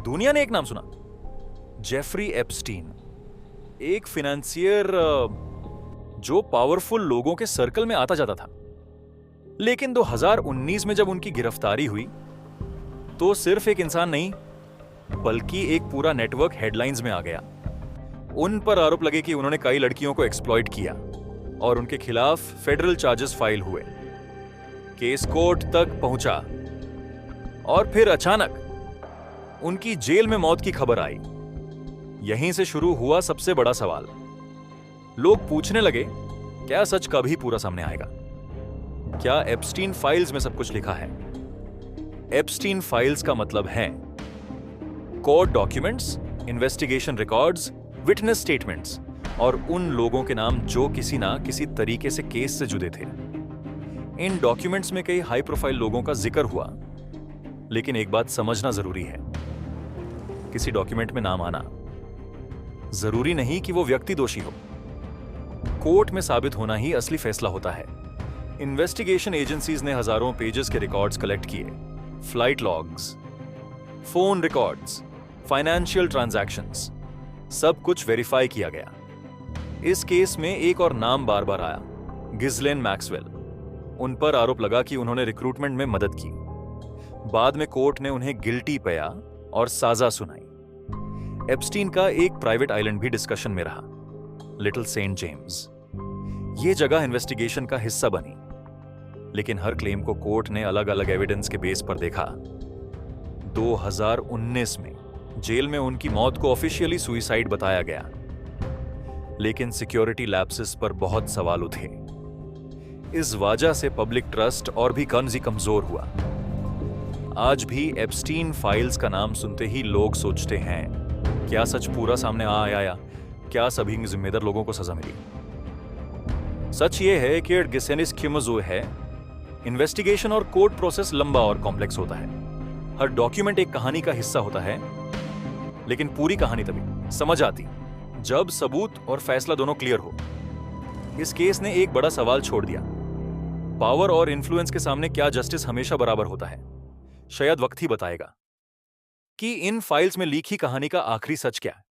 दुनिया ने एक नाम सुना, जेफरी एप्स्टीन। एक फिनेंसियर जो पावरफुल लोगों के सर्कल में आता जाता था। लेकिन 2019 में जब उनकी गिरफ्तारी हुई तो सिर्फ एक इंसान नहीं बल्कि एक पूरा नेटवर्क हेडलाइंस में आ गया। उन पर आरोप लगे कि उन्होंने कई लड़कियों को एक्सप्लॉइट किया और उनके खिलाफ फेडरल चार्जेस फाइल हुए। केस कोर्ट तक पहुंचा और फिर अचानक उनकी जेल में मौत की खबर आई। यहीं से शुरू हुआ सबसे बड़ा सवाल। लोग पूछने लगे, क्या सच कभी पूरा सामने आएगा? क्या एप्स्टीन फाइल्स में सब कुछ लिखा है? एप्स्टीन फाइल्स का मतलब है court documents, investigation records, witness statements और उन लोगों के नाम जो किसी ना किसी तरीके से केस से जुड़े थे। इन डॉक्यूमेंट्स में कई हाई प्रोफाइल लोगों का जिक्र हुआ, लेकिन एक बात समझना जरूरी है, किसी डॉक्यूमेंट में नाम आना जरूरी नहीं कि वो व्यक्ति दोषी हो। कोर्ट में साबित होना ही असली फैसला होता है। इन्वेस्टिगेशन एजेंसीज ने हजारों पेजेस के रिकॉर्ड्स कलेक्ट किए, flight logs, phone records, financial transactions, सब कुछ वेरीफाई किया गया। इस केस में एक और नाम बार बार आया, गिज़लेन मैक्सवेल। उन पर आरोप लगा कि उन्होंने रिक्रूटमेंट में मदद की। बाद में कोर्ट ने उन्हें गिल्टी पाया और सजा सुनाई। एप्स्टीन का एक प्राइवेट आइलैंड भी डिस्कशन में रहा, लिटिल सेंट जेम्स। यह जगह इन्वेस्टिगेशन का हिस्सा बनी, लेकिन हर क्लेम को कोर्ट ने अलग अलग एविडेंस के बेस पर देखा। 2019 में जेल में उनकी मौत को ऑफिशियली सुसाइड बताया गया, लेकिन सिक्योरिटी लैप्सेस पर बहुत सवाल उठे। इस वजह से पब्लिक ट्रस्ट और भी कमजोर हुआ। आज भी एप्स्टीन फाइल्स का नाम सुनते ही लोग सोचते हैं, क्या सच पूरा सामने आ आया? क्या सभी जिम्मेदार लोगों को सजा मिली? सच ये है कि गिसेनिस क्यूमोजो है, इन्वेस्टिगेशन और कोर्ट प्रोसेस लंबा और कॉम्प्लेक्स होता है। हर डॉक्यूमेंट एक कहानी का हिस्सा होता है, लेकिन पूरी कहानी तभी समझ आती जब सबूत और फैसला दोनों क्लियर हो। इस केस ने एक बड़ा सवाल छोड़ दिया, पावर और इन्फ्लुएंस के सामने क्या जस्टिस हमेशा बराबर होता है? शायद वक्त ही बताएगा कि इन फाइल्स में लीक ही कहानी का आखिरी सच क्या है।